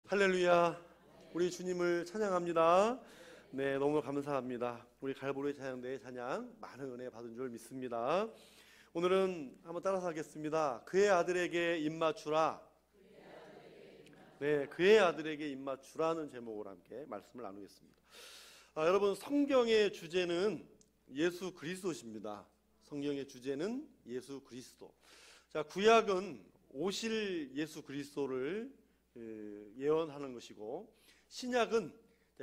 할렐루야. 우리 주님을 찬양합니다. 네, 너무 감사합니다. 우리 갈보리 찬양대의 찬양 많은 은혜 받은 줄 믿습니다. 오늘은 한번 따라서 하겠습니다. 그의 아들에게 입맞추라. 네, 그의 아들에게 입맞추라는 제목으로 함께 말씀을 나누겠습니다. 여러분, 성경의 주제는 예수 그리스도십니다. 성경의 주제는 예수 그리스도. 자, 구약은 오실 예수 그리스도를 예언하는 것이고, 신약은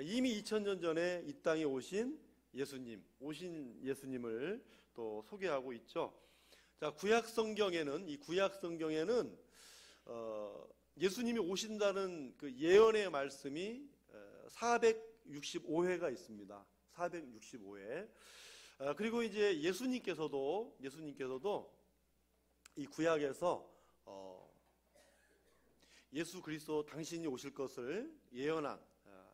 이미 2000년 전에 이 땅에 오신 예수님을 또 소개하고 있죠. 자, 구약 성경에는 예수님이 오신다는 그 예언의 말씀이 465회가 있습니다. 465회. 그리고 이제 예수님께서도 이 구약에서 예수 그리스도 당신이 오실 것을 예언한,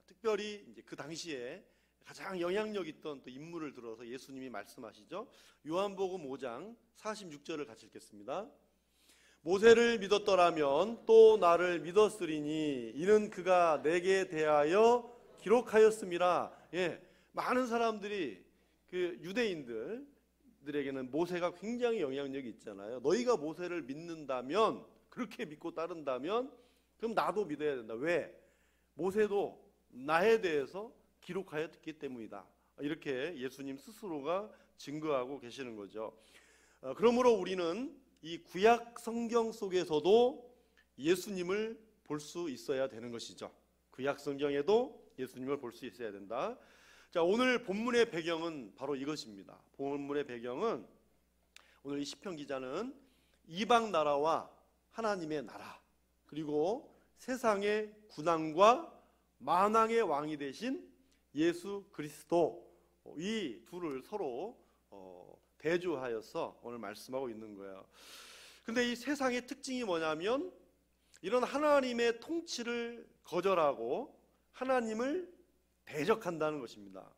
특별히 이제 그 당시에 가장 영향력 있던 또 인물을 들어서 예수님이 말씀하시죠. 요한복음 5장 46절을 같이 읽겠습니다. 모세를 믿었더라면 또 나를 믿었으리니 이는 그가 내게 대하여 기록하였음이라. 많은 사람들이, 그 유대인들에게는 모세가 굉장히 영향력이 있잖아요. 너희가 모세를 믿는다면, 그렇게 믿고 따른다면 그럼 나도 믿어야 된다. 왜? 모세도 나에 대해서 기록하였기 때문이다. 이렇게 예수님 스스로가 증거하고 계시는 거죠. 그러므로 우리는 이 구약 성경 속에서도 예수님을 볼 수 있어야 되는 것이죠. 구약 성경에도 예수님을 볼 수 있어야 된다. 자, 오늘 본문의 배경은 바로 이것입니다. 본문의 배경은, 오늘 이 시편 기자는 이방 나라와 하나님의 나라, 그리고 세상의 군왕과 만왕의 왕이 되신 예수 그리스도, 이 둘을 서로 대조하여서 오늘 말씀하고 있는 거예요. 근데 이 세상의 특징이 뭐냐면, 이런 하나님의 통치를 거절하고 하나님을 대적한다는 것입니다.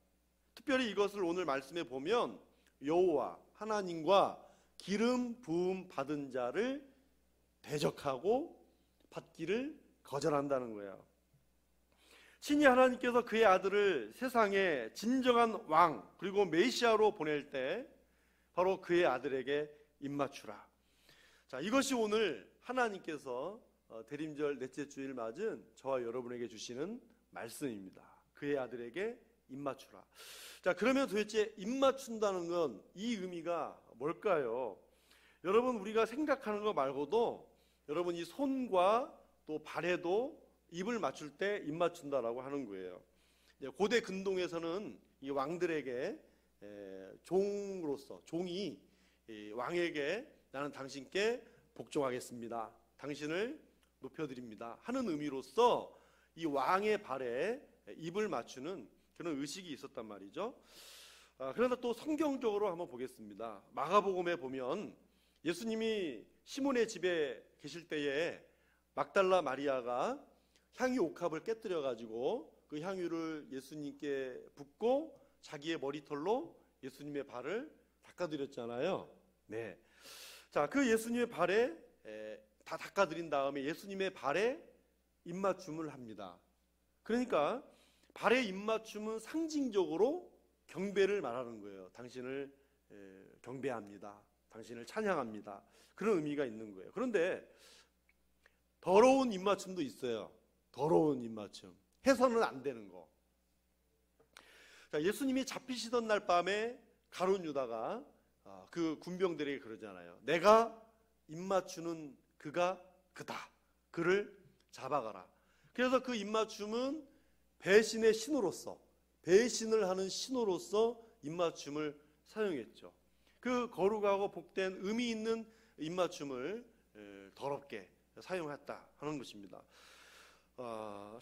특별히 이것을 오늘 말씀에 보면 여호와 하나님과 기름 부음 받은 자를 대적하고 받기를 거절한다는 거예요. 신이 하나님께서 그의 아들을 세상에 진정한 왕, 그리고 메시아로 보낼 때 바로 그의 아들에게 입맞추라. 자, 이것이 오늘 하나님께서 대림절 넷째 주일 맞은 저와 여러분에게 주시는 말씀입니다. 그의 아들에게 입맞추라. 자, 그러면 도대체 입맞춘다는 건 이 의미가 뭘까요? 여러분, 우리가 생각하는 것 말고도 여러분, 이 손과 또 발에도 입을 맞출 때 입 맞춘다라고 하는 거예요. 고대 근동에서는 이 왕들에게 종이 왕에게 나는 당신께 복종하겠습니다, 당신을 높여드립니다 하는 의미로서 이 왕의 발에 입을 맞추는 그런 의식이 있었단 말이죠. 그러나 또 성경적으로 한번 보겠습니다. 마가복음에 보면 예수님이 시몬의 집에 계실 때에 막달라 마리아가 향유 옥합을 깨뜨려 가지고 그 향유를 예수님께 붓고 자기의 머리털로 예수님의 발을 닦아드렸잖아요. 네. 자, 그 예수님의 발에 다 닦아드린 다음에 예수님의 발에 입맞춤을 합니다. 그러니까 발에 입맞춤은 상징적으로 경배를 말하는 거예요. 당신을 경배합니다, 당신을 찬양합니다, 그런 의미가 있는 거예요. 그런데 더러운 입맞춤도 있어요. 더러운 입맞춤, 해서는 안 되는 거. 자, 예수님이 잡히시던 날 밤에 가룟 유다가 그 군병들에게 그러잖아요. 내가 입맞추는 그가 그다, 그를 잡아가라. 그래서 그 입맞춤은 배신의 신호로서, 배신을 하는 신호로서 입맞춤을 사용했죠. 그 거룩하고 복된 의미 있는 입맞춤을 더럽게 사용했다 하는 것입니다.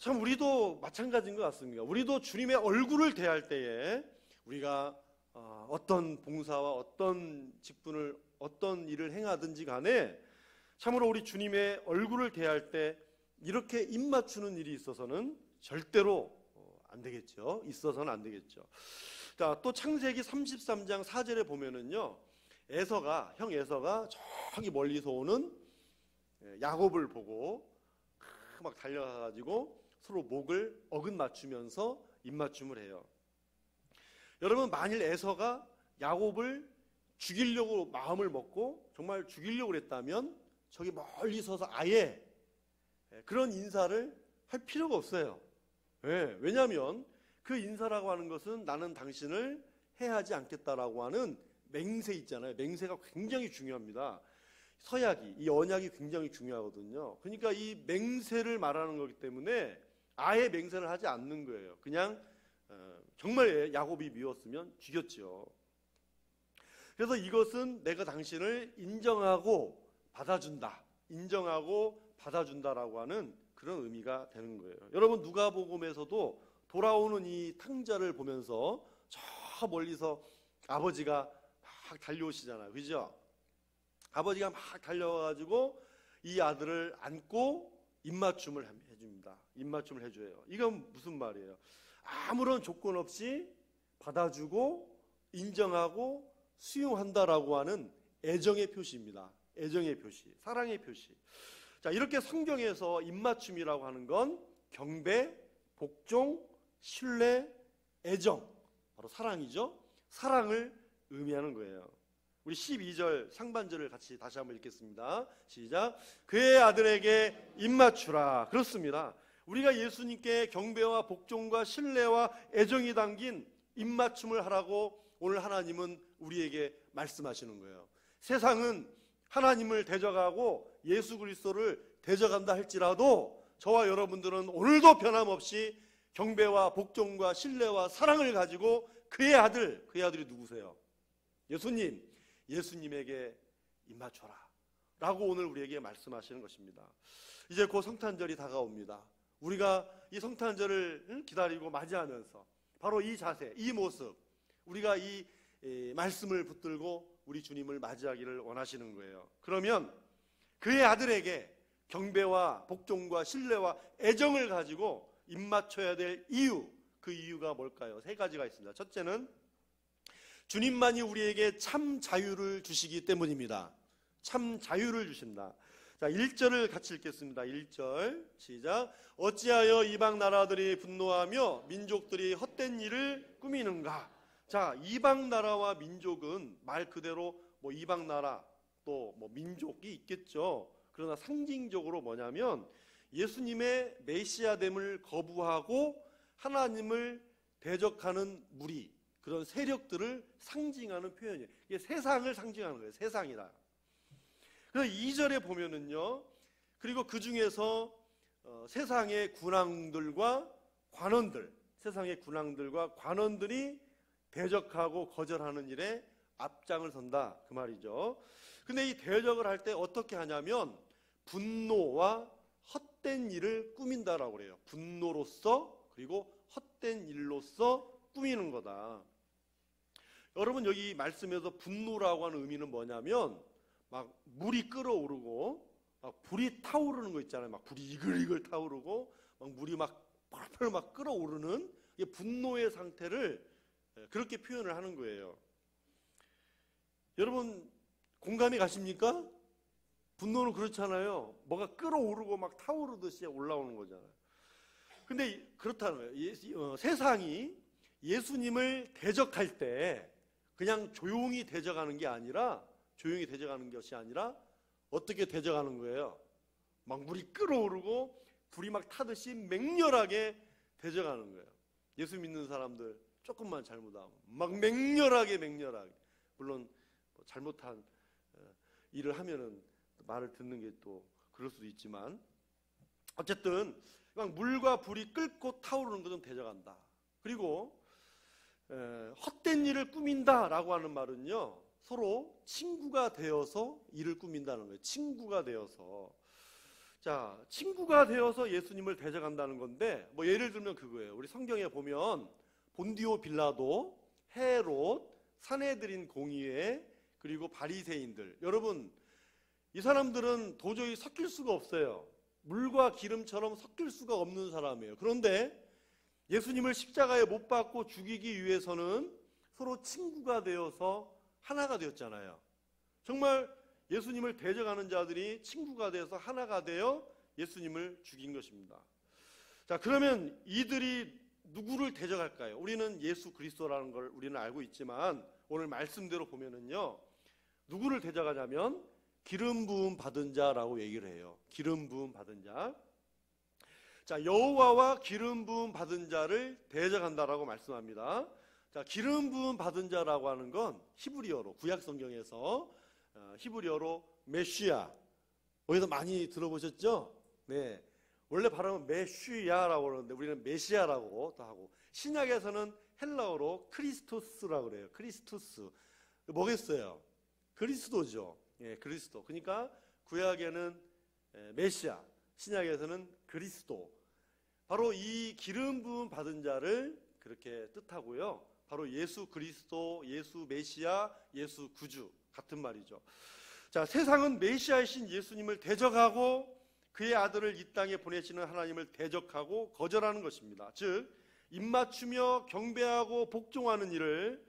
참 우리도 마찬가지인 것 같습니다. 우리도 주님의 얼굴을 대할 때에 우리가 어떤 봉사와 어떤 직분을, 어떤 일을 행하든지 간에 참으로 우리 주님의 얼굴을 대할 때 이렇게 입 맞추는 일이 있어서는 절대로 안 되겠죠. 있어서는 안 되겠죠. 자, 또 창세기 33장 4절에 보면은요, 형 에서가 저기 멀리서 오는 야곱을 보고 막 달려가가지고 서로 목을 어긋 맞추면서 입맞춤을 해요. 여러분, 만일 에서가 야곱을 죽이려고 마음을 먹고 정말 죽이려고 그랬다면 저기 멀리 서서 아예 그런 인사를 할 필요가 없어요. 왜냐하면 그 인사라고 하는 것은 나는 당신을 해하지 않겠다라고 하는 맹세 있잖아요. 맹세가 굉장히 중요합니다. 서약이, 이 언약이 굉장히 중요하거든요. 그러니까 이 맹세를 말하는 거기 때문에 아예 맹세를 하지 않는 거예요. 그냥 정말 야곱이 미웠으면 죽였죠. 그래서 이것은 내가 당신을 인정하고 받아준다, 인정하고 받아준다라고 하는 그런 의미가 되는 거예요. 여러분, 누가복음에서도 돌아오는 이 탕자를 보면서 저 멀리서 아버지가 막 달려오시잖아요. 그죠? 아버지가 막 달려와가지고 이 아들을 안고 입맞춤을 해줍니다. 입맞춤을 해줘요. 이건 무슨 말이에요? 아무런 조건 없이 받아주고 인정하고 수용한다라고 하는 애정의 표시입니다. 애정의 표시, 사랑의 표시. 자, 이렇게 성경에서 입맞춤이라고 하는 건 경배, 복종, 신뢰, 애정, 바로 사랑이죠. 사랑을 의미하는 거예요. 우리 12절 상반절을 같이 다시 한번 읽겠습니다. 시작. 그의 아들에게 입맞추라. 그렇습니다. 우리가 예수님께 경배와 복종과 신뢰와 애정이 담긴 입맞춤을 하라고 오늘 하나님은 우리에게 말씀하시는 거예요. 세상은 하나님을 대적하고 예수 그리스도를 대적한다 할지라도 저와 여러분들은 오늘도 변함없이 경배와 복종과 신뢰와 사랑을 가지고 그의 아들이 누구세요? 예수님, 예수님에게 입맞춰라 라고 오늘 우리에게 말씀하시는 것입니다. 이제 곧 성탄절이 다가옵니다. 우리가 이 성탄절을 기다리고 맞이하면서 바로 이 자세, 이 모습, 우리가 이 말씀을 붙들고 우리 주님을 맞이하기를 원하시는 거예요. 그러면 그의 아들에게 경배와 복종과 신뢰와 애정을 가지고 입맞춰야 될 이유, 그 이유가 뭘까요? 세 가지가 있습니다. 첫째는 주님만이 우리에게 참 자유를 주시기 때문입니다. 참 자유를 주신다. 자, 1절을 같이 읽겠습니다. 1절 시작. 어찌하여 이방 나라들이 분노하며 민족들이 헛된 일을 꾸미는가? 자, 이방 나라와 민족은 말 그대로 뭐 이방 나라 또 뭐 민족이 있겠죠. 그러나 상징적으로 뭐냐면 예수님의 메시아됨을 거부하고 하나님을 대적하는 무리, 그런 세력들을 상징하는 표현이에요. 이게 세상을 상징하는 거예요. 세상이라. 그래서 2절에 보면은요, 그리고 그 중에서 세상의 군왕들과 관원들, 세상의 군왕들과 관원들이 대적하고 거절하는 일에 앞장을 선다, 그 말이죠. 근데 이 대적을 할 때 어떻게 하냐면 분노와 헛된 일을 꾸민다라고 그래요. 분노로서, 그리고 헛된 일로서 꾸미는 거다. 여러분, 여기 말씀에서 분노라고 하는 의미는 뭐냐면 막 물이 끓어오르고 막 불이 타오르는 거 있잖아요. 막 불이 이글이글 타오르고 막 물이 막 펄펄 막 끓어오르는 이 분노의 상태를 그렇게 표현을 하는 거예요. 여러분, 공감이 가십니까? 분노는 그렇잖아요. 뭐가 끓어오르고 막 타오르듯이 올라오는 거잖아요. 근데 그렇다는 거예요. 세상이 예수님을 대적할 때 그냥 조용히 대적하는 게 아니라, 조용히 대적하는 것이 아니라 어떻게 대적하는 거예요? 막 물이 끓어오르고 불이 막 타듯이 맹렬하게 대적하는 거예요. 예수 믿는 사람들 조금만 잘못하면 막 맹렬하게, 물론 잘못한 일을 하면은 말을 듣는 게 또 그럴 수도 있지만, 어쨌든 막 물과 불이 끓고 타오르는 것은 대적한다. 그리고 헛된 일을 꾸민다라고 하는 말은요, 서로 친구가 되어서 일을 꾸민다는 거예요. 친구가 되어서. 자, 친구가 되어서 예수님을 대적한다는 건데, 뭐 예를 들면 그거예요. 우리 성경에 보면 본디오 빌라도, 헤롯, 산헤드린 공의회, 그리고 바리새인들, 여러분, 이 사람들은 도저히 섞일 수가 없어요. 물과 기름처럼 섞일 수가 없는 사람이에요. 그런데 예수님을 십자가에 못 박고 죽이기 위해서는 서로 친구가 되어서 하나가 되었잖아요. 정말 예수님을 대적하는 자들이 친구가 되어서 하나가 되어 예수님을 죽인 것입니다. 자, 그러면 이들이 누구를 대적할까요? 우리는 예수 그리스도라는 걸 우리는 알고 있지만 오늘 말씀대로 보면은요, 누구를 대적하냐면 기름 부음 받은 자라고 얘기를 해요. 기름 부음 받은 자. 자, 여호와와 기름 부음 받은 자를 대적한다라고 말씀합니다. 자, 기름 부음 받은 자라고 하는 건 히브리어로, 구약 성경에서 히브리어로 메시아. 어디서 많이 들어보셨죠? 네. 원래 발음은 메시아라고 그러는데 우리는 메시아라고 또 하고, 신약에서는 헬라어로 크리스토스라고 그래요. 크리스토스. 뭐겠어요? 그리스도죠. 예, 그리스도. 그러니까 구약에는 메시아, 신약에서는 그리스도. 바로 이 기름 부음 받은 자를 그렇게 뜻하고요. 바로 예수 그리스도, 예수 메시아, 예수 구주 같은 말이죠. 자, 세상은 메시아이신 예수님을 대적하고 그의 아들을 이 땅에 보내시는 하나님을 대적하고 거절하는 것입니다. 즉 입맞추며 경배하고 복종하는 일을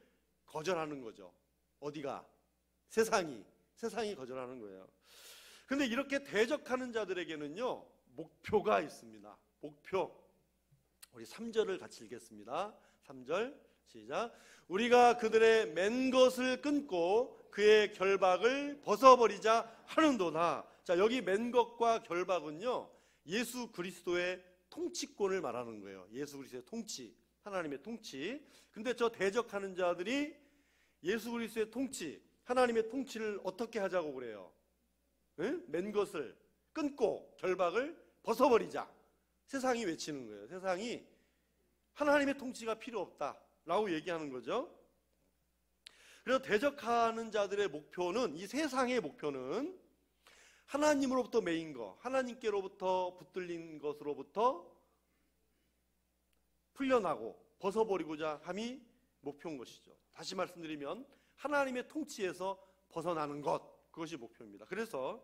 거절하는 거죠. 어디가? 세상이 거절하는 거예요. 그런데 이렇게 대적하는 자들에게는요, 목표가 있습니다. 목표. 우리 3절을 같이 읽겠습니다. 3절 시작. 우리가 그들의 맨 것을 끊고 그의 결박을 벗어버리자 하는도다. 자, 여기 맨 것과 결박은요, 예수 그리스도의 통치권을 말하는 거예요. 예수 그리스도의 통치, 하나님의 통치. 근데 저 대적하는 자들이 예수 그리스도의 통치, 하나님의 통치를 어떻게 하자고 그래요? 응? 맨 것을 끊고 결박을 벗어버리자. 세상이 외치는 거예요. 세상이 하나님의 통치가 필요 없다라고 얘기하는 거죠. 그래서 대적하는 자들의 목표는, 이 세상의 목표는 하나님으로부터 매인 것, 하나님께로부터 붙들린 것으로부터 풀려나고 벗어버리고자 함이 목표인 것이죠. 다시 말씀드리면 하나님의 통치에서 벗어나는 것, 그것이 목표입니다. 그래서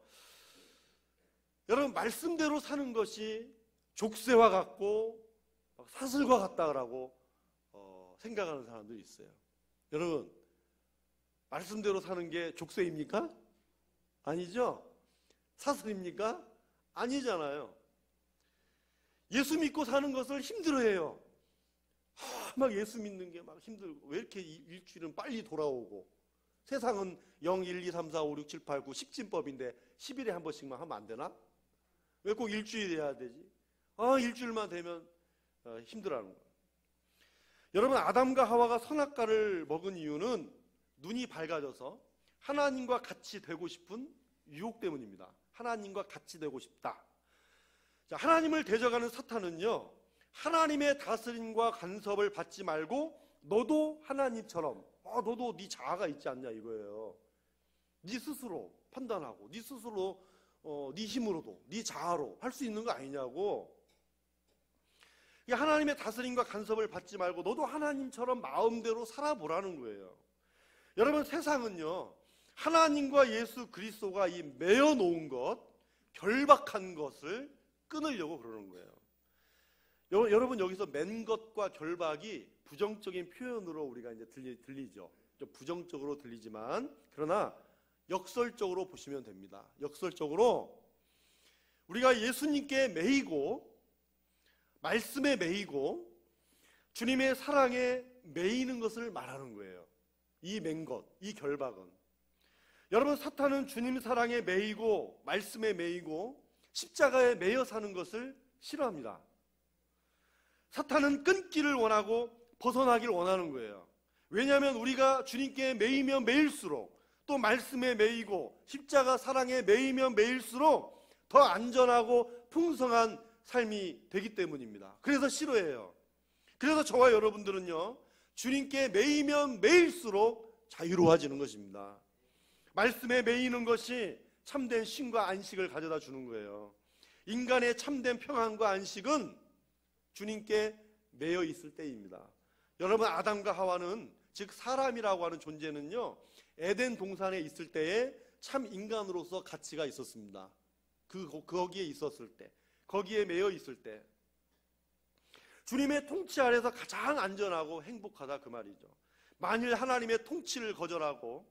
여러분, 말씀대로 사는 것이 족쇄와 같고 사슬과 같다라고 생각하는 사람들이 있어요. 여러분, 말씀대로 사는 게 족쇄입니까? 아니죠? 사슬입니까? 아니잖아요. 예수 믿고 사는 것을 힘들어해요. 막 예수 믿는 게 막 힘들고, 왜 이렇게 일주일은 빨리 돌아오고, 세상은 0, 1, 2, 3, 4, 5, 6, 7, 8, 9 10진법인데 10일에 한 번씩만 하면 안 되나? 왜 꼭 일주일이 해야 되지? 일주일만 되면 힘들어하는 거예요. 여러분, 아담과 하와가 선악과를 먹은 이유는 눈이 밝아져서 하나님과 같이 되고 싶은 유혹 때문입니다. 하나님과 같이 되고 싶다. 자, 하나님을 대적하는 사탄은요, 하나님의 다스림과 간섭을 받지 말고 너도 하나님처럼, 너도 네 자아가 있지 않냐 이거예요. 네 스스로 판단하고 네 스스로 네 힘으로도 네 자아로 할 수 있는 거 아니냐고. 하나님의 다스림과 간섭을 받지 말고 너도 하나님처럼 마음대로 살아보라는 거예요. 여러분, 세상은요, 하나님과 예수 그리스도가 이 매어 놓은 것, 결박한 것을 끊으려고 그러는 거예요. 여러분, 여기서 맨 것과 결박이 부정적인 표현으로 우리가 이제 들리죠. 좀 부정적으로 들리지만, 그러나 역설적으로 보시면 됩니다. 역설적으로 우리가 예수님께 매이고 말씀에 매이고 주님의 사랑에 매이는 것을 말하는 거예요. 이 맨 것, 이 결박은. 여러분, 사탄은 주님 사랑에 매이고 말씀에 매이고 십자가에 매여 사는 것을 싫어합니다. 사탄은 끊기를 원하고 벗어나기를 원하는 거예요. 왜냐하면 우리가 주님께 매이면 매일수록, 또 말씀에 매이고 십자가 사랑에 매이면 매일수록 더 안전하고 풍성한 삶이 되기 때문입니다. 그래서 싫어해요. 그래서 저와 여러분들은요, 주님께 매이면 매일수록 자유로워지는 것입니다. 말씀에 매이는 것이 참된 쉼과 안식을 가져다 주는 거예요. 인간의 참된 평안과 안식은 주님께 매여 있을 때입니다. 여러분, 아담과 하와는, 즉 사람이라고 하는 존재는요, 에덴 동산에 있을 때에 참 인간으로서 가치가 있었습니다. 거기에 있었을 때, 거기에 매여 있을 때 주님의 통치 아래서 가장 안전하고 행복하다, 그 말이죠. 만일 하나님의 통치를 거절하고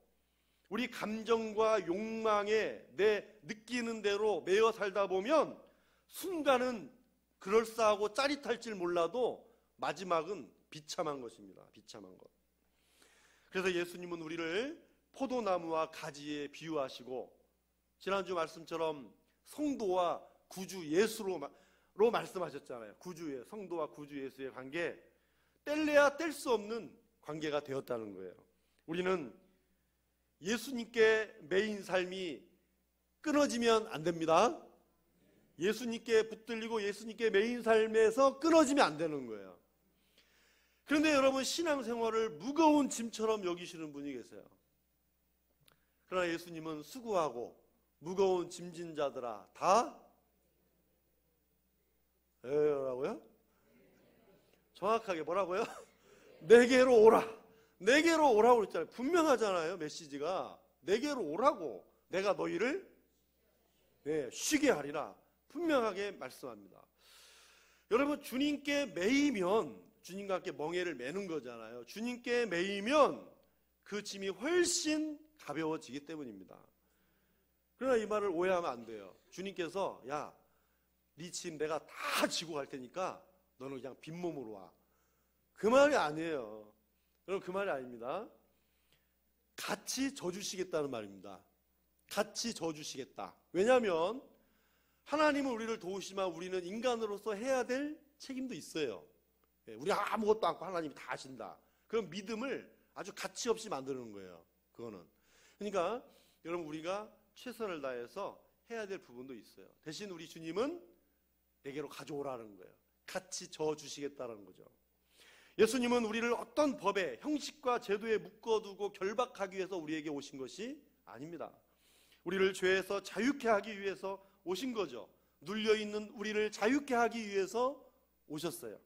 우리 감정과 욕망에 내 느끼는 대로 매여 살다 보면 순간은 그럴싸하고 짜릿할지 몰라도 마지막은 비참한 것입니다. 비참한 것. 그래서 예수님은 우리를 포도나무와 가지에 비유하시고 지난주 말씀처럼 성도와 구주 예수로 말씀하셨잖아요. 구주의 성도와 구주 예수의 관계, 뗄래야 뗄 수 없는 관계가 되었다는 거예요. 우리는 예수님께 매인 삶이 끊어지면 안 됩니다. 예수님께 붙들리고 예수님께 매인 삶에서 끊어지면 안 되는 거예요. 그런데 여러분, 신앙생활을 무거운 짐처럼 여기시는 분이 계세요. 그러나 예수님은 수고하고 무거운 짐진 자들아 다 뭐라고요? 정확하게 뭐라고요? 내게로 오라. 내게로 오라고 그랬잖아요. 분명하잖아요. 메시지가 내게로 오라고. 내가 너희를 쉬게 하리라. 분명하게 말씀합니다. 여러분, 주님께 매이면 주님과 함께 멍에를 매는 거잖아요. 주님께 매이면 그 짐이 훨씬 가벼워지기 때문입니다. 그러나 이 말을 오해하면 안 돼요. 주님께서 야, 네 짐 내가 다 지고 갈 테니까 너는 그냥 빈몸으로 와. 그 말이 아니에요. 여러분, 그 말이 아닙니다. 같이 져주시겠다는 말입니다. 같이 져주시겠다. 왜냐하면 하나님은 우리를 도우시지만 우리는 인간으로서 해야 될 책임도 있어요. 우리가 아무것도 않고 하나님이 다 하신다. 그런 믿음을 아주 가치 없이 만드는 거예요. 그거는. 그러니까 여러분, 우리가 최선을 다해서 해야 될 부분도 있어요. 대신 우리 주님은 내게로 가져오라는 거예요. 같이 져주시겠다는 거죠. 예수님은 우리를 어떤 법에, 형식과 제도에 묶어두고 결박하기 위해서 우리에게 오신 것이 아닙니다. 우리를 죄에서 자유케 하기 위해서 오신 거죠. 눌려있는 우리를 자유케 하기 위해서 오셨어요.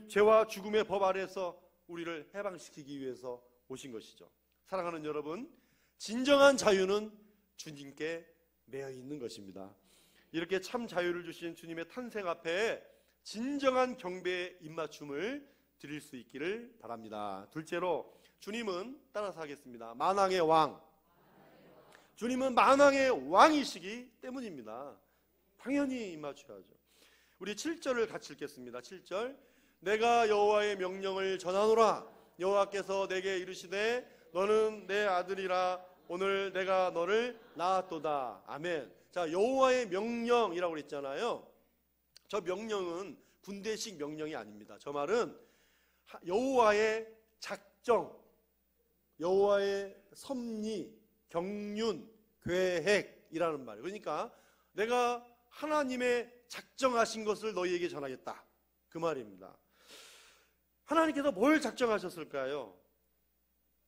죄와 죽음의 법 아래에서 우리를 해방시키기 위해서 오신 것이죠. 사랑하는 여러분, 진정한 자유는 주님께 매여 있는 것입니다. 이렇게 참 자유를 주신 주님의 탄생 앞에 진정한 경배의 입맞춤을 드릴 수 있기를 바랍니다. 둘째로, 주님은, 따라서 하겠습니다, 만왕의 왕. 주님은 만왕의 왕이시기 때문입니다. 당연히 입맞춰야죠. 우리 7절을 같이 읽겠습니다. 7절. 내가 여호와의 명령을 전하노라. 여호와께서 내게 이르시되 너는 내 아들이라. 오늘 내가 너를 낳았도다. 아멘. 자, 여호와의 명령이라고 그랬잖아요. 저 명령은 군대식 명령이 아닙니다. 저 말은 여호와의 작정, 여호와의 섭리, 경륜, 계획이라는 말이에요. 그러니까 내가 하나님의 작정하신 것을 너희에게 전하겠다, 그 말입니다. 하나님께서 뭘 작정하셨을까요?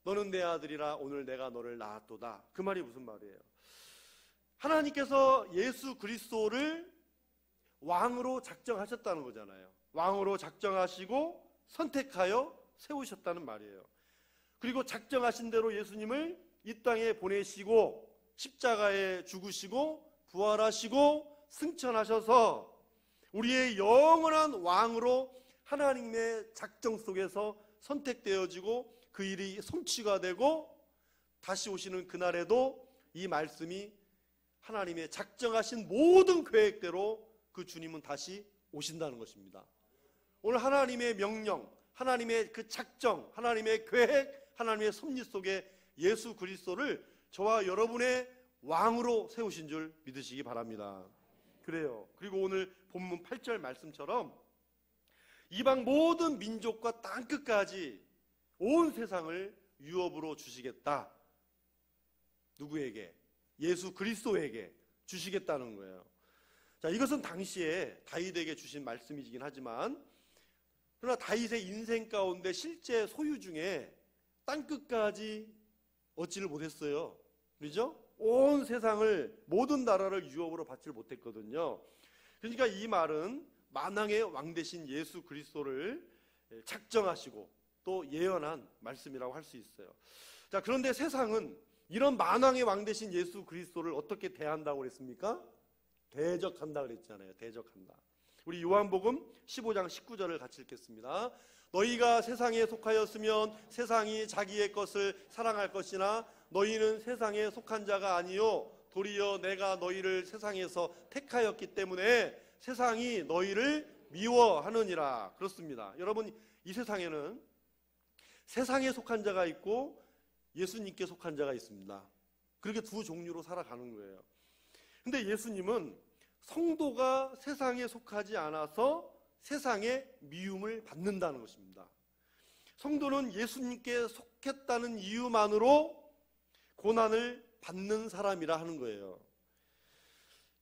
너는 내 아들이라. 오늘 내가 너를 낳았도다. 그 말이 무슨 말이에요? 하나님께서 예수 그리스도를 왕으로 작정하셨다는 거잖아요. 왕으로 작정하시고 선택하여 세우셨다는 말이에요. 그리고 작정하신 대로 예수님을 이 땅에 보내시고 십자가에 죽으시고 부활하시고 승천하셔서 우리의 영원한 왕으로 하나님의 작정 속에서 선택되어지고 그 일이 성취가 되고 다시 오시는 그날에도 이 말씀이 하나님의 작정하신 모든 계획대로 그 주님은 다시 오신다는 것입니다. 오늘 하나님의 명령, 하나님의 그 작정, 하나님의 계획, 하나님의 섭리 속에 예수 그리스도를 저와 여러분의 왕으로 세우신 줄 믿으시기 바랍니다. 그래요. 그리고 오늘 본문 8절 말씀처럼 이방 모든 민족과 땅끝까지 온 세상을 유업으로 주시겠다. 누구에게? 예수 그리스도에게 주시겠다는 거예요. 자, 이것은 당시에 다윗에게 주신 말씀이긴 하지만, 그러나 다윗의 인생 가운데 실제 소유 중에 땅끝까지 얻지를 못했어요. 그렇죠? 온 세상을, 모든 나라를 유업으로 받지를 못했거든요. 그러니까 이 말은 만왕의 왕 대신 예수 그리스도를 작정하시고 또 예언한 말씀이라고 할 수 있어요. 자, 그런데 세상은 이런 만왕의 왕 대신 예수 그리스도를 어떻게 대한다고 그랬습니까? 대적한다 그랬잖아요. 대적한다. 우리 요한복음 15장 19절을 같이 읽겠습니다. 너희가 세상에 속하였으면 세상이 자기의 것을 사랑할 것이나 너희는 세상에 속한 자가 아니요 도리어 내가 너희를 세상에서 택하였기 때문에 세상이 너희를 미워하느니라. 그렇습니다. 여러분, 이 세상에는 세상에 속한 자가 있고 예수님께 속한 자가 있습니다. 그렇게 두 종류로 살아가는 거예요. 근데 예수님은 성도가 세상에 속하지 않아서 세상의 미움을 받는다는 것입니다. 성도는 예수님께 속했다는 이유만으로 고난을 받는 사람이라 하는 거예요.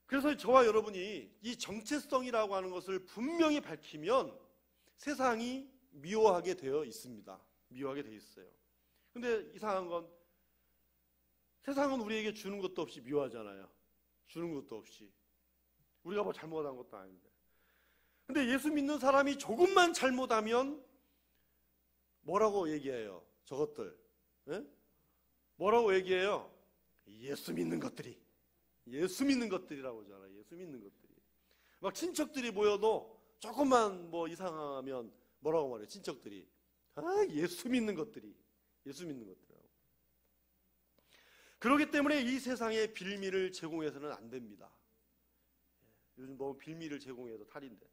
그래서 저와 여러분이 이 정체성이라고 하는 것을 분명히 밝히면 세상이 미워하게 되어 있습니다. 미워하게 되어 있어요. 근데 이상한 건 세상은 우리에게 주는 것도 없이 미워하잖아요. 주는 것도 없이. 우리가 뭐 잘못한 것도 아닌데. 근데 예수 믿는 사람이 조금만 잘못하면 뭐라고 얘기해요? 저것들. 예? 뭐라고 얘기해요? 예수 믿는 것들이. 예수 믿는 것들이라고 하잖아요. 예수 믿는 것들이. 막 친척들이 모여도 조금만 뭐 이상하면 뭐라고 말해요? 친척들이. 아, 예수 믿는 것들이. 예수 믿는 것들이라고. 그렇기 때문에 이 세상에 빌미를 제공해서는 안 됩니다. 요즘 너무 빌미를 제공해도 탈인데.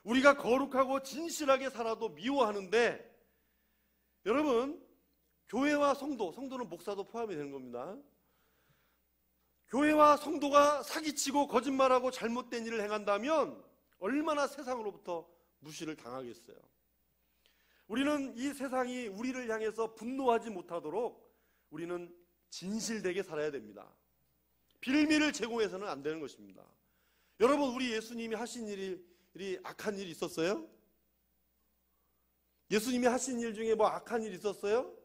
우리가 거룩하고 진실하게 살아도 미워하는데, 여러분, 교회와 성도는 목사도 포함이 되는 겁니다. 교회와 성도가 사기치고 거짓말하고 잘못된 일을 행한다면 얼마나 세상으로부터 무시를 당하겠어요. 우리는 이 세상이 우리를 향해서 분노하지 못하도록 우리는 진실되게 살아야 됩니다. 빌미를 제공해서는 안 되는 것입니다. 여러분, 우리 예수님이 하신 일이 악한 일이 있었어요? 예수님이 하신 일 중에 뭐 악한 일 있었어요?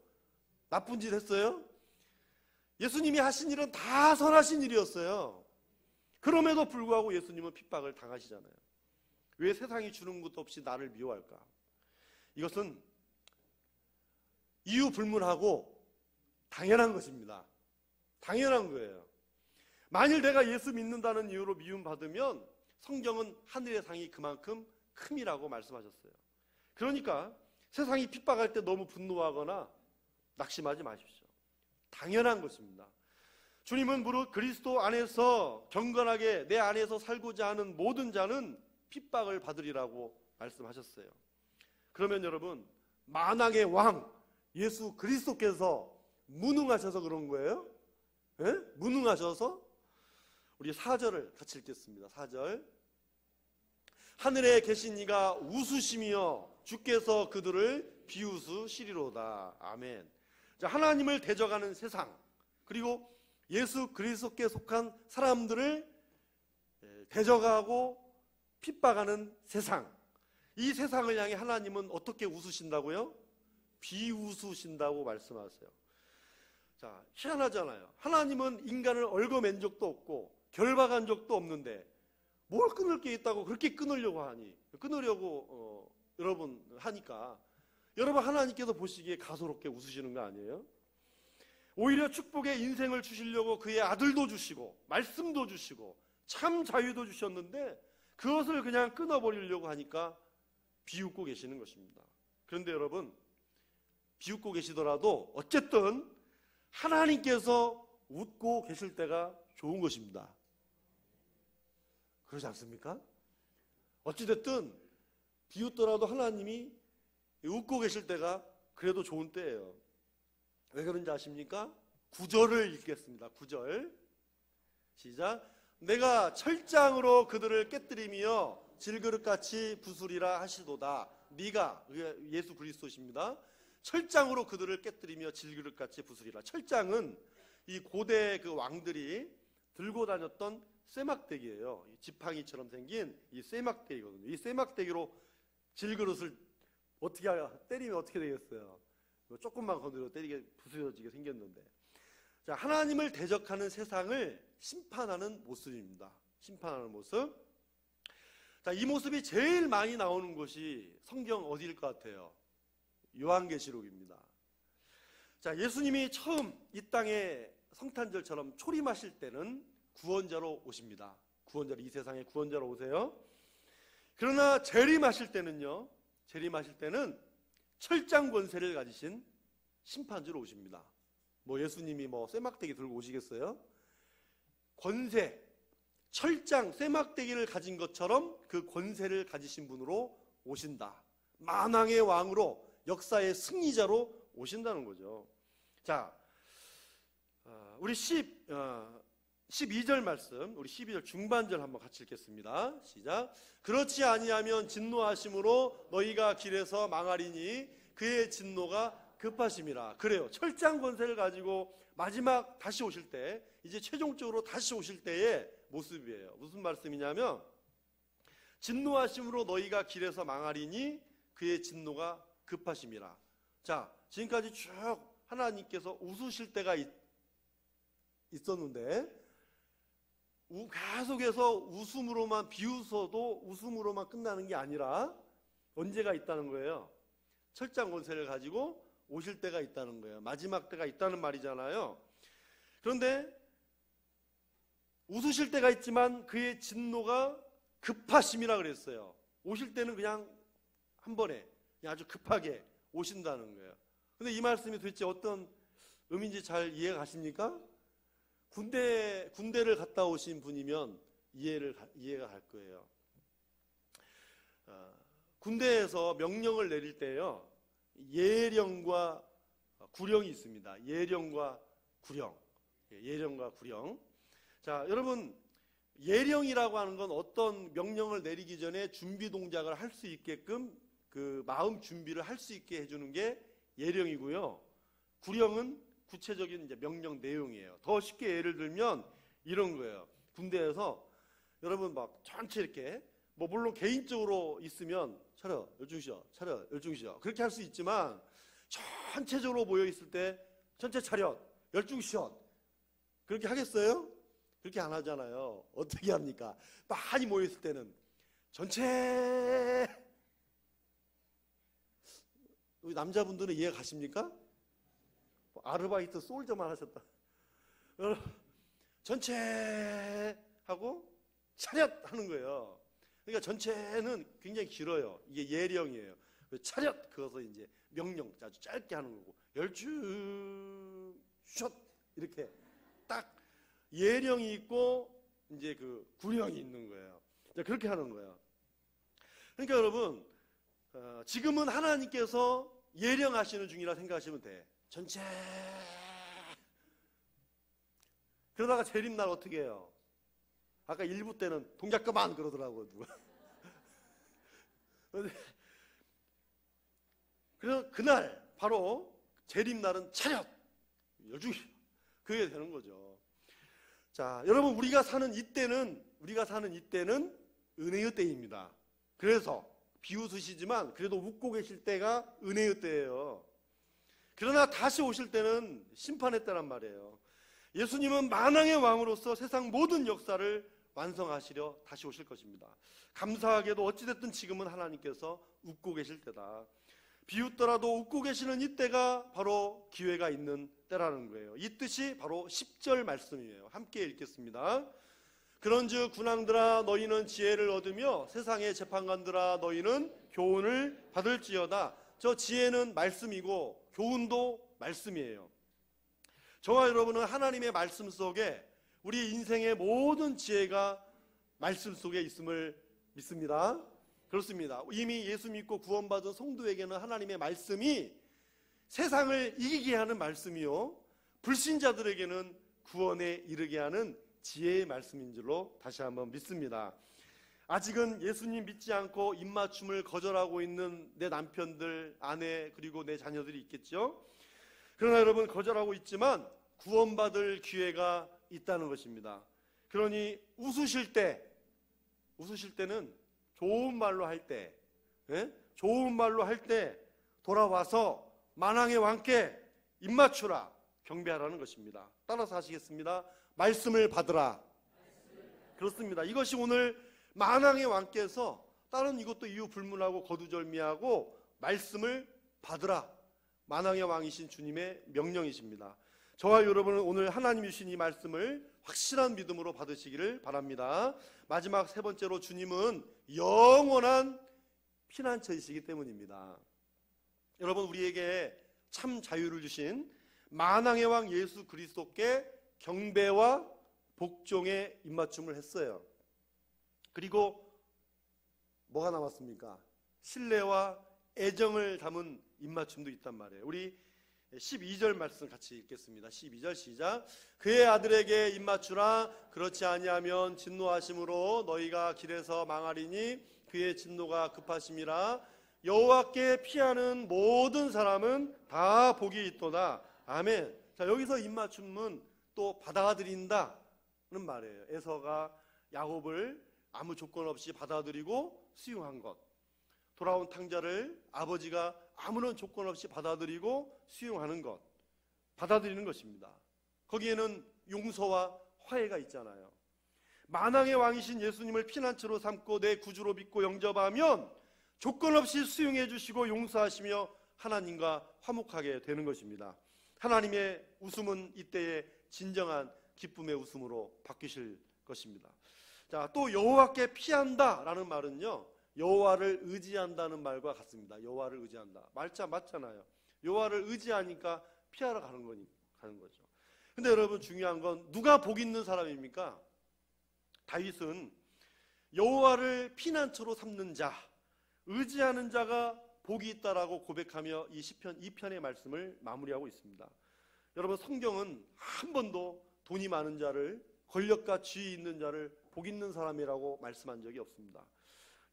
나쁜 짓 했어요? 예수님이 하신 일은 다 선하신 일이었어요. 그럼에도 불구하고 예수님은 핍박을 당하시잖아요. 왜 세상이 주는 것도 없이 나를 미워할까? 이것은 이유 불문하고 당연한 것입니다. 당연한 거예요. 만일 내가 예수 믿는다는 이유로 미움받으면 성경은 하늘의 상이 그만큼 큼이라고 말씀하셨어요. 그러니까 세상이 핍박할 때 너무 분노하거나 낙심하지 마십시오. 당연한 것입니다. 주님은 무릇 그리스도 안에서 경건하게 내 안에서 살고자 하는 모든 자는 핍박을 받으리라고 말씀하셨어요. 그러면 여러분, 만왕의 왕 예수 그리스도께서 무능하셔서 그런 거예요? 예? 무능하셔서? 우리 4절을 같이 읽겠습니다. 4절. 하늘에 계신 이가 웃으시며 주께서 그들을 비웃으시리로다. 아멘. 자, 하나님을 대적하는 세상, 그리고 예수 그리스도께 속한 사람들을 대적하고 핍박하는 세상, 이 세상을 향해 하나님은 어떻게 웃으신다고요? 비웃으신다고 말씀하세요. 자, 희한하잖아요. 하나님은 인간을 얽어맨 적도 없고 결박한 적도 없는데 뭘 끊을 게 있다고 그렇게 끊으려고 하니, 끊으려고 여러분 하니까 여러분 하나님께서 보시기에 가소롭게 웃으시는 거 아니에요? 오히려 축복의 인생을 주시려고 그의 아들도 주시고 말씀도 주시고 참 자유도 주셨는데 그것을 그냥 끊어버리려고 하니까 비웃고 계시는 것입니다. 그런데 여러분, 비웃고 계시더라도 어쨌든 하나님께서 웃고 계실 때가 좋은 것입니다. 그러지 않습니까? 어찌됐든 비웃더라도 하나님이 웃고 계실 때가 그래도 좋은 때예요. 왜 그런지 아십니까? 9절을 읽겠습니다. 9절 시작. 내가 철장으로 그들을 깨뜨리며 질그릇같이 부수리라 하시도다. 네가, 예수 그리스도십니다. 철장으로 그들을 깨뜨리며 질그릇같이 부수리라. 철장은 이 고대 그 왕들이 들고 다녔던 쇠막대기예요. 지팡이처럼 생긴 이 쇠막대기거든요. 이 쇠막대기로 질그릇을 어떻게 때리면 어떻게 되겠어요? 조금만 건드려 때리게 부서지게 생겼는데, 자, 하나님을 대적하는 세상을 심판하는 모습입니다. 심판하는 모습. 자, 이 모습이 제일 많이 나오는 곳이 성경 어디일 것 같아요? 요한계시록입니다. 자, 예수님이 처음 이 땅에 성탄절처럼 초림하실 때는 구원자로 오십니다. 구원자로, 이 세상에 구원자로 오세요. 그러나 재림하실 때는요, 재림하실 때는 철장 권세를 가지신 심판주로 오십니다. 뭐 예수님이 뭐 쇠막대기 들고 오시겠어요? 권세, 철장, 쇠막대기를 가진 것처럼 그 권세를 가지신 분으로 오신다. 만왕의 왕으로, 역사의 승리자로 오신다는 거죠. 자, 우리 12절 말씀, 우리 12절 중반절 한번 같이 읽겠습니다. 시작. 그렇지 아니하면 진노하심으로 너희가 길에서 망하리니 그의 진노가 급하심이라. 그래요. 철장 권세를 가지고 마지막 다시 오실 때, 이제 최종적으로 다시 오실 때의 모습이에요. 무슨 말씀이냐면, 진노하심으로 너희가 길에서 망하리니 그의 진노가 급하심이라. 자, 지금까지 쭉 하나님께서 웃으실 때가 있었는데, 계속해서 웃음으로만, 비웃어도 웃음으로만 끝나는 게 아니라 언제가 있다는 거예요? 철장 권세를 가지고 오실 때가 있다는 거예요. 마지막 때가 있다는 말이잖아요. 그런데 웃으실 때가 있지만 그의 진노가 급하심이라 그랬어요. 오실 때는 그냥 한 번에, 그냥 아주 급하게 오신다는 거예요. 근데 이 말씀이 도대체 어떤 의미인지 잘 이해가 가십니까? 군대를 갔다 오신 분이면 이해가 갈 거예요. 군대에서 명령을 내릴 때요, 예령과 구령이 있습니다. 예령과 구령. 예령과 구령. 자, 여러분, 예령이라고 하는 건 어떤 명령을 내리기 전에 준비 동작을 할 수 있게끔 그 마음 준비를 할 수 있게 해주는 게 예령이고요. 구령은 구체적인 이제 명령 내용이에요. 더 쉽게 예를 들면 이런 거예요. 군대에서 여러분 막 전체 이렇게, 뭐 물론 개인적으로 있으면 차렷, 열중시어, 차렷, 열중시어 그렇게 할 수 있지만, 전체적으로 모여 있을 때 전체 차렷, 열중시어 그렇게 하겠어요? 그렇게 안 하잖아요. 어떻게 합니까? 많이 모여 있을 때는 전체. 우리 남자분들은 이해 가십니까? 아르바이트 솔저만 하셨다. 전체 하고 차렷 하는 거예요. 그러니까 전체는 굉장히 길어요. 이게 예령이에요. 차렷, 그것을 이제 명령 아주 짧게 하는 거고, 열중 숏 이렇게 딱 예령이 있고 이제 그 구령이 있는 거예요. 그렇게 하는 거예요. 그러니까 여러분, 지금은 하나님께서 예령하시는 중이라 생각하시면 돼. 전체. 그러다가 재림날 어떻게 해요? 아까 1부 때는 동작 그만 그러더라고요, 누가. 그래서 그날 바로 재림날은 차렷, 열중시, 그게 되는 거죠. 자, 여러분, 우리가 사는 이때는 은혜의 때입니다. 그래서 비웃으시지만 그래도 웃고 계실 때가 은혜의 때예요. 그러나 다시 오실 때는 심판의 때란 말이에요. 예수님은 만왕의 왕으로서 세상 모든 역사를 완성하시려 다시 오실 것입니다. 감사하게도 어찌됐든 지금은 하나님께서 웃고 계실 때다. 비웃더라도 웃고 계시는 이때가 바로 기회가 있는 때라는 거예요. 이 뜻이 바로 10절 말씀이에요. 함께 읽겠습니다. 그런즉 군왕들아 너희는 지혜를 얻으며 세상의 재판관들아 너희는 교훈을 받을지어다. 저 지혜는 말씀이고 교훈도 말씀이에요. 저와 여러분은 하나님의 말씀 속에 우리 인생의 모든 지혜가 말씀 속에 있음을 믿습니다. 그렇습니다. 이미 예수 믿고 구원받은 성도에게는 하나님의 말씀이 세상을 이기게 하는 말씀이요, 불신자들에게는 구원에 이르게 하는 지혜의 말씀인 줄로 다시 한번 믿습니다. 아직은 예수님 믿지 않고 입맞춤을 거절하고 있는 내 남편들, 아내, 그리고 내 자녀들이 있겠죠. 그러나 여러분, 거절하고 있지만 구원받을 기회가 있다는 것입니다. 그러니 웃으실 때는 좋은 말로 할 때, 좋은 말로 할 때 돌아와서 만왕의 왕께 입맞추라, 경배하라는 것입니다. 따라서 하시겠습니다. 말씀을 받으라. 그렇습니다. 이것이 오늘 만왕의 왕께서 다른 이것도 이유 불문하고 거두절미하고 말씀을 받으라, 만왕의 왕이신 주님의 명령이십니다. 저와 여러분은 오늘 하나님이 주신 이 말씀을 확실한 믿음으로 받으시기를 바랍니다. 마지막 세 번째로, 주님은 영원한 피난처이시기 때문입니다. 여러분, 우리에게 참 자유를 주신 만왕의 왕 예수 그리스도께 경배와 복종의 입맞춤을 했어요. 그리고 뭐가 남았습니까? 신뢰와 애정을 담은 입맞춤도 있단 말이에요. 우리 12절 말씀 같이 읽겠습니다. 12절 시작. 그의 아들에게 입맞추라. 그렇지 아니하면 진노하심으로 너희가 길에서 망하리니 그의 진노가 급하심이라. 여호와께 피하는 모든 사람은 다 복이 있도다. 아멘. 자, 여기서 입맞춤은 또 받아들인다는 말이에요. 에서가 야곱을 아무 조건 없이 받아들이고 수용한 것. 돌아온 탕자를 아버지가 아무런 조건 없이 받아들이고 수용하는 것, 받아들이는 것입니다. 거기에는 용서와 화해가 있잖아요. 만왕의 왕이신 예수님을 피난처로 삼고 내 구주로 믿고 영접하면 조건 없이 수용해 주시고 용서하시며 하나님과 화목하게 되는 것입니다. 하나님의 웃음은 이때에 진정한 기쁨의 웃음으로 바뀌실 것입니다. 자, 또 여호와께 피한다라는 말은요, 여호와를 의지한다는 말과 같습니다. 여호와를 의지한다. 말자 맞잖아요. 여호와를 의지하니까 피하러 가는 거죠. 근데 여러분, 중요한 건 누가 복 있는 사람입니까? 다윗은 여호와를 피난처로 삼는 자, 의지하는 자가 복이 있다라고 고백하며 이 시편 2편의 말씀을 마무리하고 있습니다. 여러분, 성경은 한 번도 돈이 많은 자를, 권력과 지위 있는 자를 복 있는 사람이라고 말씀한 적이 없습니다.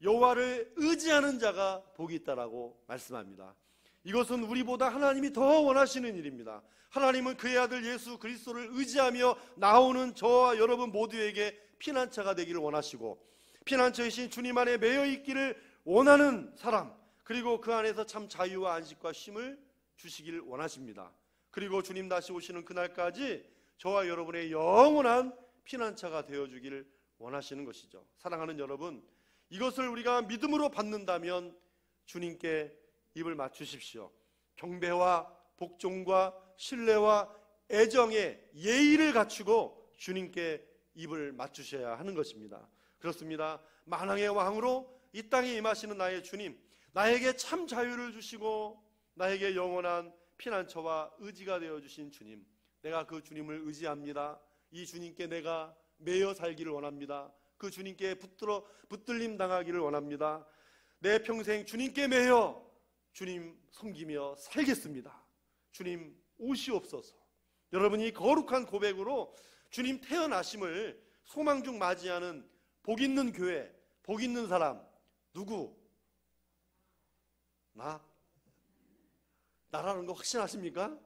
여호와를 의지하는 자가 복이 있다라고 말씀합니다. 이것은 우리보다 하나님이 더 원하시는 일입니다. 하나님은 그의 아들 예수 그리스도를 의지하며 나오는 저와 여러분 모두에게 피난처가 되기를 원하시고, 피난처이신 주님 안에 매여 있기를 원하는 사람, 그리고 그 안에서 참 자유와 안식과 쉼을 주시기를 원하십니다. 그리고 주님 다시 오시는 그날까지 저와 여러분의 영원한 피난처가 되어주기를 원하시는 것이죠. 사랑하는 여러분, 이것을 우리가 믿음으로 받는다면 주님께 입을 맞추십시오. 경배와 복종과 신뢰와 애정의 예의를 갖추고 주님께 입을 맞추셔야 하는 것입니다. 그렇습니다. 만왕의 왕으로 이 땅에 임하시는 나의 주님, 나에게 참 자유를 주시고 나에게 영원한 피난처와 의지가 되어주신 주님, 내가 그 주님을 의지합니다. 이 주님께 내가 매여 살기를 원합니다. 그 주님께 붙들림 당하기를 원합니다. 내 평생 주님께 매여 주님 섬기며 살겠습니다. 주님 오시옵소서. 여러분이 거룩한 고백으로 주님 태어나심을 소망 중 맞이하는 복 있는 교회, 복 있는 사람 누구? 나라는 거 확신하십니까?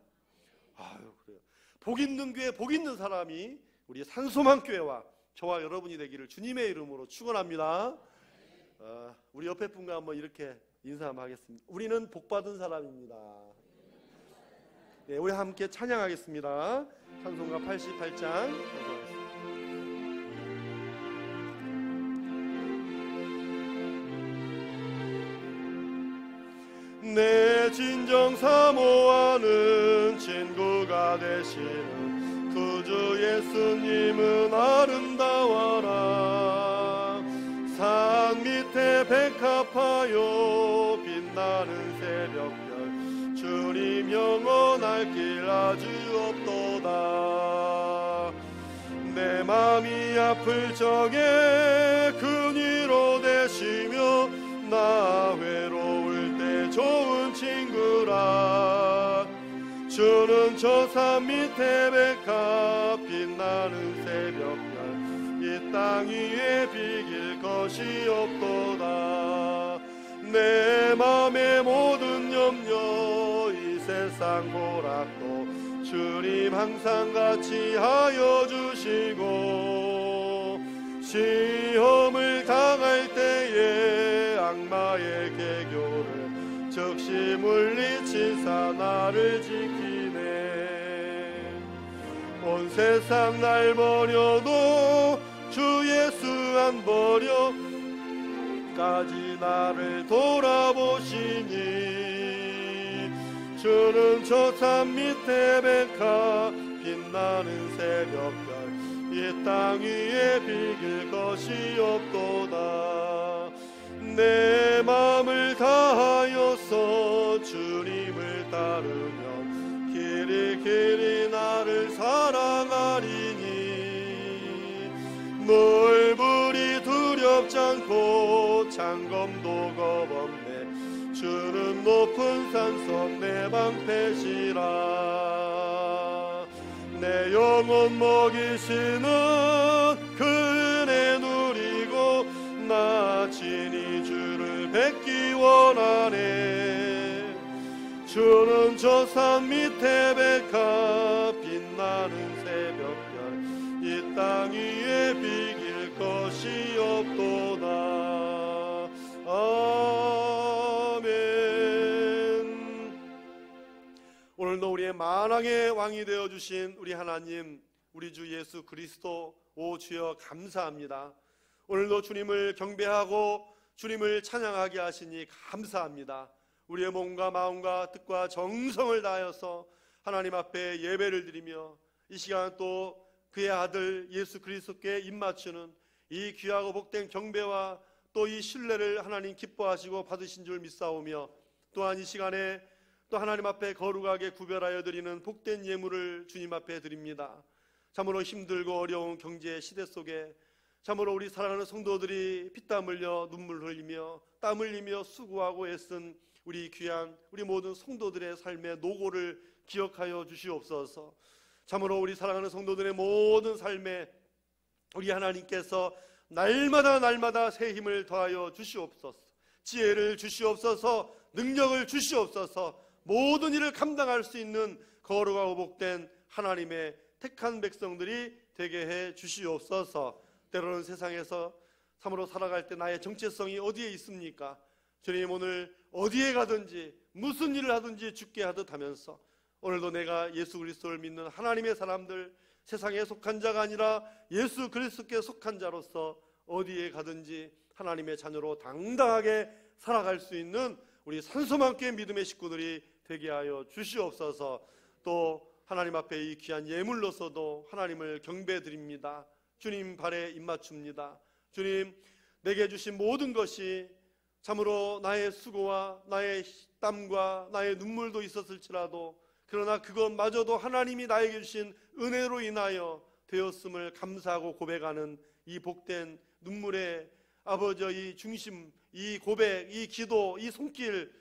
아유, 그래요. 복 있는 교회, 복 있는 사람이 우리 산소망교회와 저와 여러분이 되기를 주님의 이름으로 축원합니다. 우리 옆에 분과 한번 이렇게 인사 한번 하겠습니다. 우리는 복받은 사람입니다. 네, 우리 함께 찬양하겠습니다. 찬송가 88장 찬송하겠습니다. 내 진정 사모하는 친구가 되시는 구주 예수님은 아름다워라. 산 밑에 백합하여 빛나는 새벽별 주님 영원할 길 아주 없도다. 내 맘이 아플 적에 그니로 되시며 나 외로울 때 좋은 친구라. 주는 저 산 밑에 백합 빛나는 새벽별 이 땅 위에 비길 것이 없도다. 내 맘의 모든 염려 이 세상 고락도 주님 항상 같이 하여 주시고, 시험을 당할 때에 악마의 계교를 즉시 물리치사 나를 지키네. 온 세상 날 버려도 주 예수 안 버려 까지 나를 돌아보시니. 주는 저 산 밑에 백합 빛나는 새벽별 이 땅 위에 비길 것이 없도다. 내 맘을 다하여서 주님을 따르면 길이 길이 나를 사랑하리니. 물불이 두렵지 않고 창검도 겁없네. 주는 높은 산속 내 방패시라. 내 영혼 먹이시는 그 은혜 누리고 나 친히 주를 뵙기 원하네. 주는 저 산 밑에 백합 빛나는 새벽별 이 땅 위에 비길 것이 없도다. 아멘. 오늘도 우리의 만왕의 왕이 되어주신 우리 하나님, 우리 주 예수 그리스도, 오 주여 감사합니다. 오늘도 주님을 경배하고 주님을 찬양하게 하시니 감사합니다. 우리의 몸과 마음과 뜻과 정성을 다하여서 하나님 앞에 예배를 드리며 이 시간 또 그의 아들 예수 그리스도께 입맞추는 이 귀하고 복된 경배와 또 이 신뢰를 하나님 기뻐하시고 받으신 줄 믿사오며, 또한 이 시간에 또 하나님 앞에 거룩하게 구별하여 드리는 복된 예물을 주님 앞에 드립니다. 참으로 힘들고 어려운 경제 시대 속에 참으로 우리 사랑하는 성도들이 피땀 흘려 눈물 흘리며 땀 흘리며 수고하고 애쓴 우리 귀한 우리 모든 성도들의 삶의 노고를 기억하여 주시옵소서. 참으로 우리 사랑하는 성도들의 모든 삶에 우리 하나님께서 날마다 새 힘을 더하여 주시옵소서. 지혜를 주시옵소서. 능력을 주시옵소서. 모든 일을 감당할 수 있는 거룩하고 복된 하나님의 택한 백성들이 되게 해 주시옵소서. 때로는 세상에서 참으로 살아갈 때 나의 정체성이 어디에 있습니까? 주님, 오늘 어디에 가든지 무슨 일을 하든지 죽게 하듯 하면서 오늘도 내가 예수 그리스도를 믿는 하나님의 사람들, 세상에 속한 자가 아니라 예수 그리스도께 속한 자로서 어디에 가든지 하나님의 자녀로 당당하게 살아갈 수 있는 우리 산소만교회 믿음의 식구들이 되게 하여 주시옵소서. 또 하나님 앞에 이 귀한 예물로서도 하나님을 경배드립니다. 주님 발에 입맞춥니다. 주님, 내게 주신 모든 것이 참으로 나의 수고와 나의 땀과 나의 눈물도 있었을지라도, 그러나 그것마저도 하나님이 나에게 주신 은혜로 인하여 되었음을 감사하고 고백하는 이 복된 눈물의 아버지 이 중심, 이 고백, 이 기도, 이 손길,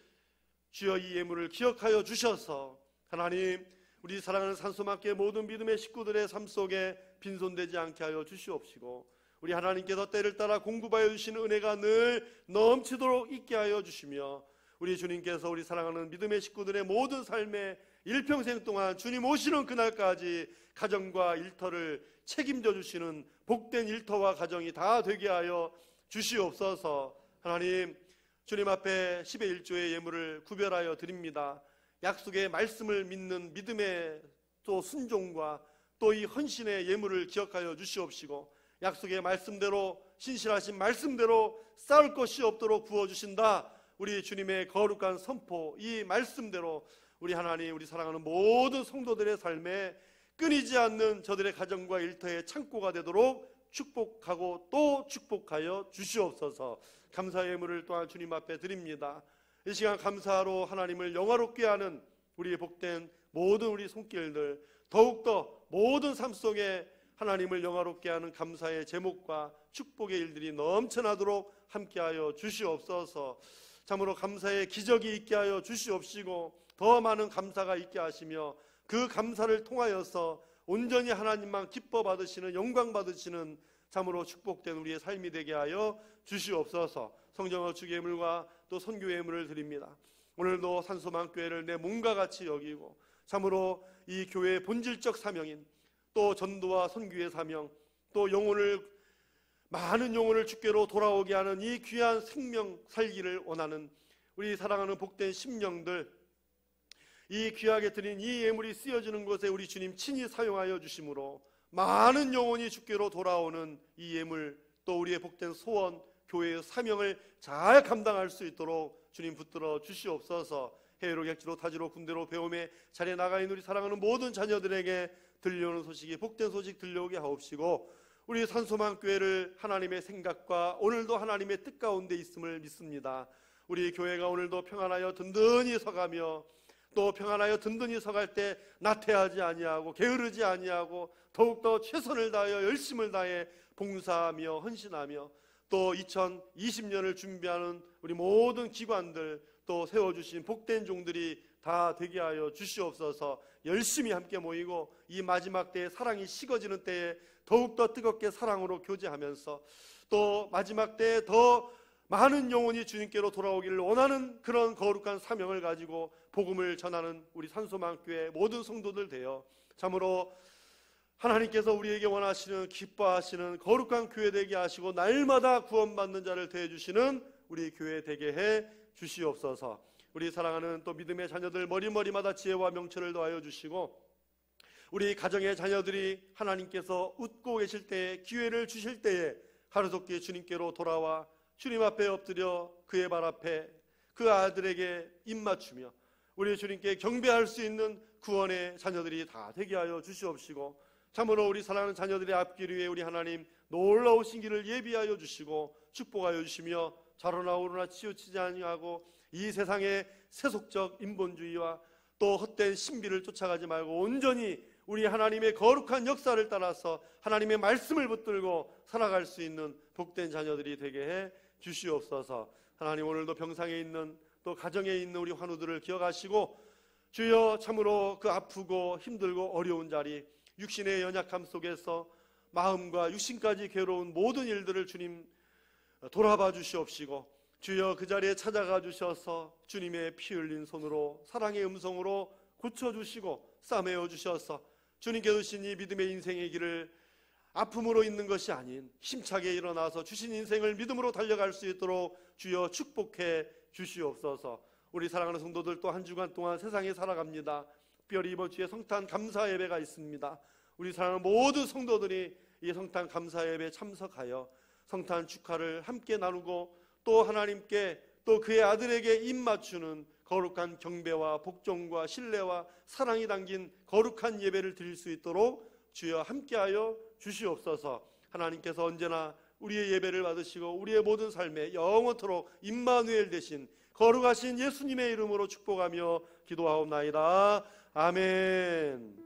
주여 이 예물을 기억하여 주셔서 하나님, 우리 사랑하는 산소만교회 모든 믿음의 식구들의 삶 속에 빈손되지 않게 하여 주시옵시고, 우리 하나님께서 때를 따라 공급하여 주시는 은혜가 늘 넘치도록 있게 하여 주시며, 우리 주님께서 우리 사랑하는 믿음의 식구들의 모든 삶에 일평생 동안 주님 오시는 그날까지 가정과 일터를 책임져 주시는 복된 일터와 가정이 다 되게 하여 주시옵소서. 하나님, 주님 앞에 10의 1조의 예물을 구별하여 드립니다. 약속의 말씀을 믿는 믿음의 또 순종과 또 이 헌신의 예물을 기억하여 주시옵시고, 약속의 말씀대로 신실하신 말씀대로 싸울 것이 없도록 부어주신다. 우리 주님의 거룩한 선포, 이 말씀대로 우리 하나님, 우리 사랑하는 모든 성도들의 삶에 끊이지 않는 저들의 가정과 일터의 창고가 되도록 축복하고 또 축복하여 주시옵소서. 감사의 예물을 또한 주님 앞에 드립니다. 이 시간 감사로 하나님을 영화롭게 하는 우리의 복된 모든 우리 손길들, 더욱더 모든 삶 속에 하나님을 영화롭게 하는 감사의 제목과 축복의 일들이 넘쳐나도록 함께하여 주시옵소서. 참으로 감사의 기적이 있게 하여 주시옵시고, 더 많은 감사가 있게 하시며 그 감사를 통하여서 온전히 하나님만 기뻐 받으시는, 영광 받으시는 참으로 축복된 우리의 삶이 되게 하여 주시옵소서. 성령의 주의 예물과 또 선교의 예물을 드립니다. 오늘도 산소만교회를 내 몸과 같이 여기고 참으로 이 교회의 본질적 사명인 또 전도와 선교의 사명, 또 많은 영혼을 주께로 돌아오게 하는 이 귀한 생명 살기를 원하는 우리 사랑하는 복된 심령들, 이 귀하게 드린 이 예물이 쓰여지는 곳에 우리 주님 친히 사용하여 주심으로 많은 영혼이 주께로 돌아오는 이 예물, 또 우리의 복된 소원, 교회의 사명을 잘 감당할 수 있도록 주님 붙들어 주시옵소서. 해외로 객지로 타지로 군대로 배움에 자리에 나가 있는 우리 사랑하는 모든 자녀들에게 들려오는 소식이 복된 소식 들려오게 하옵시고, 우리 산소만교회를 하나님의 생각과 오늘도 하나님의 뜻 가운데 있음을 믿습니다. 우리 교회가 오늘도 평안하여 든든히 서가며, 또 평안하여 든든히 서갈 때 나태하지 아니하고 게으르지 아니하고 더욱더 최선을 다하여 열심을 다해 봉사하며 헌신하며 또 2020년을 준비하는 우리 모든 기관들, 또 세워주신 복된 종들이 다 되게 하여 주시옵소서. 열심히 함께 모이고 이 마지막 때에 사랑이 식어지는 때에 더욱더 뜨겁게 사랑으로 교제하면서 또 마지막 때에 더 많은 영혼이 주님께로 돌아오기를 원하는 그런 거룩한 사명을 가지고 복음을 전하는 우리 산소망교회 모든 성도들 되어 참으로 하나님께서 우리에게 원하시는, 기뻐하시는 거룩한 교회 되게 하시고 날마다 구원받는 자를 대해주시는 우리 교회 되게 해 주시옵소서. 우리 사랑하는 또 믿음의 자녀들 머리머리마다 지혜와 명철을 더하여 주시고 우리 가정의 자녀들이 하나님께서 웃고 계실 때에, 기회를 주실 때에 하루속히 주님께로 돌아와 주님 앞에 엎드려 그의 발 앞에 그 아들에게 입맞추며 우리 주님께 경배할 수 있는 구원의 자녀들이 다 되게 하여 주시옵시고 참으로 우리 사랑하는 자녀들의 앞길 위에 우리 하나님 놀라우신 길을 예비하여 주시고 축복하여 주시며 자로나 오르나 치우치지 아니하고 이 세상의 세속적 인본주의와 또 헛된 신비를 쫓아가지 말고 온전히 우리 하나님의 거룩한 역사를 따라서 하나님의 말씀을 붙들고 살아갈 수 있는 복된 자녀들이 되게 해 주시옵소서. 하나님 오늘도 병상에 있는 또 가정에 있는 우리 환우들을 기억하시고 주여 참으로 그 아프고 힘들고 어려운 자리, 육신의 연약함 속에서 마음과 육신까지 괴로운 모든 일들을 주님 돌아봐 주시옵시고 주여 그 자리에 찾아가 주셔서 주님의 피 흘린 손으로 사랑의 음성으로 고쳐주시고 싸매어 주셔서 주님께 주신 이 믿음의 인생의 길을 아픔으로 있는 것이 아닌 힘차게 일어나서 주신 인생을 믿음으로 달려갈 수 있도록 주여 축복해 주시옵소서. 우리 사랑하는 성도들 또 한 주간 동안 세상에 살아갑니다. 특별히 이번 주에 성탄 감사 예배가 있습니다. 우리 사랑하는 모든 성도들이 이 성탄 감사 예배에 참석하여 성탄 축하를 함께 나누고 또 하나님께 또 그의 아들에게 입맞추는 거룩한 경배와 복종과 신뢰와 사랑이 담긴 거룩한 예배를 드릴 수 있도록 주여 함께하여 주시옵소서. 하나님께서 언제나 우리의 예배를 받으시고 우리의 모든 삶에 영원토록 임마누엘 되신 거룩하신 예수님의 이름으로 축복하며 기도하옵나이다. 아멘.